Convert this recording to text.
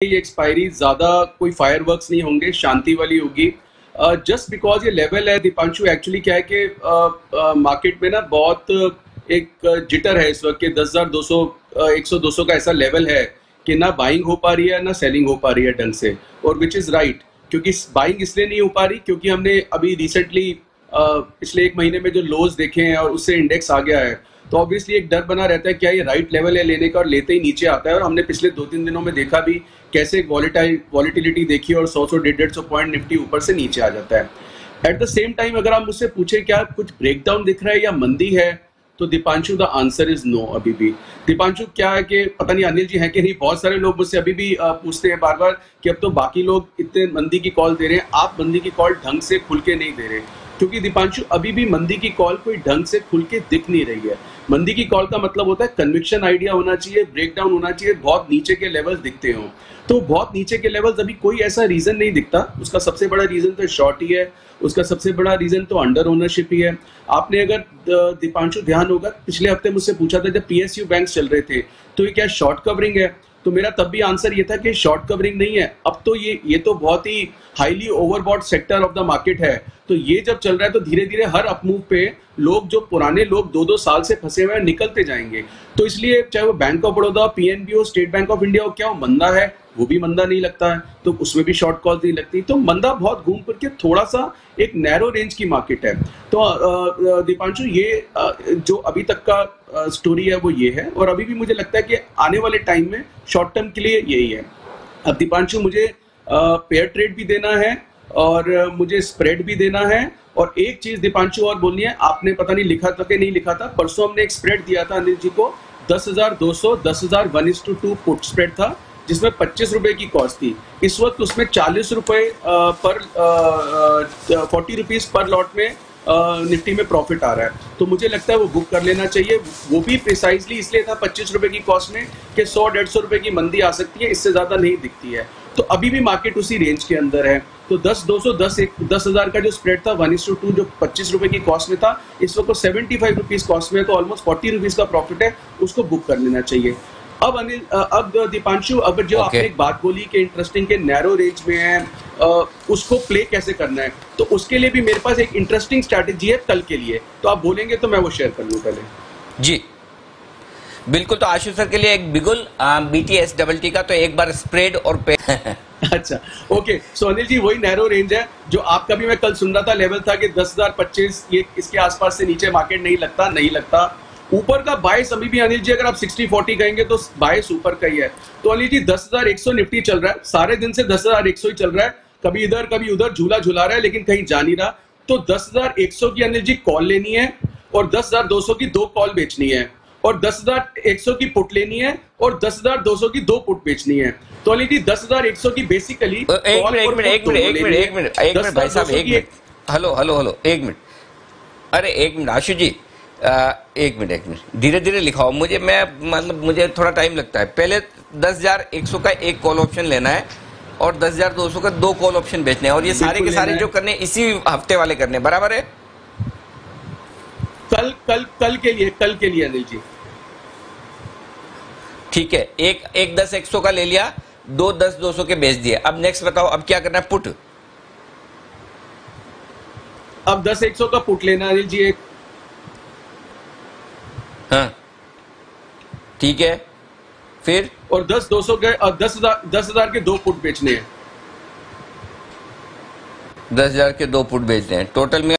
ये एक्सपायरी ज्यादा कोई फायरवर्क्स नहीं होंगे, शांति वाली होगी। जस्ट बिकॉज ये लेवल है दीपांशु, एक्चुअली क्या है कि मार्केट में ना बहुत एक जिटर है इस वक्त के 10,200 100-200 का ऐसा लेवल है कि ना बाइंग हो पा रही है ना सेलिंग हो पा रही है ढंग से, और विच इज राइट। क्योंकि बाइंग इसलिए नहीं हो पा रही क्योंकि हमने अभी रिसेंटली पिछले एक महीने में जो लोज देखे हैं और उससे इंडेक्स आ गया है, तो ऑब्वियसली एक डर बना रहता है क्या ये राइट लेवल है लेने का, और लेते ही नीचे आता है। और हमने पिछले 2-3 दिनों में देखा भी कैसे एक वॉलिटिलिटी देखी और 100-150 पॉइंट निफ्टी ऊपर से नीचे आ जाता है। एट द सेम टाइम अगर आप मुझसे पूछे क्या कुछ ब्रेकडाउन दिख रहा है या मंदी है, तो Dipanshu the answer is no. अभी भी दीपांशु क्या है कि पता नहीं अनिल जी हैं कि नहीं, बहुत सारे लोग मुझसे अभी भी पूछते हैं बार बार कि अब तो बाकी लोग इतने मंदी की कॉल दे रहे हैं, आप मंदी की कॉल ढंग से खुल के नहीं दे रहे। क्योंकि दीपांशु अभी भी मंदी की कॉल कोई ढंग से खुल के दिख नहीं रही है। मंदी की कॉल का मतलब होता है कन्विक्शन आइडिया होना चाहिए, ब्रेकडाउन होना चाहिए, बहुत नीचे के लेवल्स दिखते हो। तो बहुत नीचे के लेवल्स अभी कोई ऐसा रीजन नहीं दिखता। उसका सबसे बड़ा रीजन तो शॉर्ट ही है, उसका सबसे बड़ा रीजन तो अंडर ओनरशिप ही है। आपने अगर दीपांशु ध्यान होगा, पिछले हफ्ते मुझसे पूछा था जब पीएसयू बैंक चल रहे थे तो ये क्या शॉर्ट कवरिंग है, तो मेरा तब भी आंसर ये था कि शॉर्ट कवरिंग नहीं है। अब तो ये तो बहुत ही highly overbought sector of the market है। तो ये जब चल रहा है तो धीरे धीरे हर अपमूव पे लोग, जो पुराने लोग 2-2 साल से फंसे हुए हैं, निकलते जाएंगे। तो इसलिए चाहे वो बैंक ऑफ बड़ौदा, पीएनबी हो, स्टेट बैंक ऑफ इंडिया हो, क्या वो मंदा है, वो भी मंदा नहीं लगता है, तो उसमें भी शॉर्ट कॉल नहीं लगती। तो मंदा बहुत घूम फिर के थोड़ा सा एक नैरो रेंज की मार्केट है। तो दीपांशु ये जो अभी तक का स्टोरी है वो ये है, और अभी भी मुझे लगता है कि आने वाले टाइम में शॉर्ट टर्म के लिए यही है। अब दीपांशु मुझे पेयर ट्रेड भी देना है और मुझे स्प्रेड भी देना है। और एक चीज दीपांशु और बोलनी है, आपने पता नहीं लिखा था कि नहीं लिखा था, परसों हमने एक स्प्रेड दिया था अनिल जी को 10,200 10,000 1:2 पुट स्प्रेड था, जिसमें 25 रुपए की कॉस्ट थी। इस वक्त उसमें 40 रुपए पर 40 रुपीज पर लॉट में निफ्टी में प्रॉफिट आ रहा है। तो मुझे लगता है वो बुक कर लेना चाहिए। वो भी प्रिसाइजली इसलिए था 25 रुपए की कॉस्ट में कि 100-150 रुपए की मंदी आ सकती है, इससे ज्यादा नहीं दिखती है। तो अभी भी मार्केट उसी रेंज के अंदर है। तो 10,200 10,000 का जो स्प्रेड था 1:2 जो 25 रुपए की कॉस्ट में था, इस वक्त 75 रुपीज कॉस्ट में है, तो ऑलमोस्ट 40 रुपीज का प्रॉफिट है, उसको बुक कर लेना चाहिए। अब अनिल, अब दीपांशु, अब जो आपने एक बात बोली कि इंटरेस्टिंग के नैरो रेंज में है, उसको प्ले कैसे करना है, तो उसके लिए भी मेरे पास एक इंटरेस्टिंग स्ट्रैटेजी है कल के लिए। तो आप बोलेंगे तो मैं वो शेयर कर लूँ पहले। जी बिल्कुल। तो आशु सर के लिए एक बिगुल BTS डबल टी का तो एक बार स्प्रेड और पे अच्छा, ओके। सो अनिल जी वही नैरो रेंज है जो आपका भी मैं कल सुन रहा था, लेवल था कि 10,025 ये इसके आसपास से नीचे मार्केट नहीं लगता। ऊपर का बायस अभी भी अनिल जी अगर आप 60-40 कहेंगे तो बायस ऊपर का ही है। तो अनिल जी 10,100 निफ्टी चल रहा है, सारे दिन से 10,100 ही चल रहा है, कभी इधर कभी उधर झूला झुला रहा है, लेकिन कहीं जा नहीं रहा। तो 10,100 की अनिल जी कॉल लेनी है और 10,200 की 2 कॉल बेचनी है, और 10,100 की पुट लेनी है और 10,200 की 2 पुट बेचनी है। तो अनिल जी 10,100 की बेसिकली एक मिनट भाई साहब, एक मिनट, हेलो एक मिनट, अरे एक मिनट आशु जी, एक मिनट धीरे धीरे लिखाओ मुझे, मैं मतलब मुझे थोड़ा टाइम लगता है। पहले 10,100 का एक कॉल ऑप्शन लेना है और 10,200 का 2 कॉल ऑप्शन बेचने हैं, और ये सारे के सारे जो करने इसी हफ्ते वाले करने, बराबर है? कल के लिए अनिल जी ठीक है। एक 10,100 का ले लिया, 2 10,200 के बेच दिए। अब नेक्स्ट बताओ, अब क्या करना है? पुट। अब 10,100 का पुट लेना अनिल जी एक, हाँ ठीक है, फिर और 10,200 के 10,000 के 2 पुट बेचने हैं। 10,000 के 2 पुट बेचने हैं, टोटल में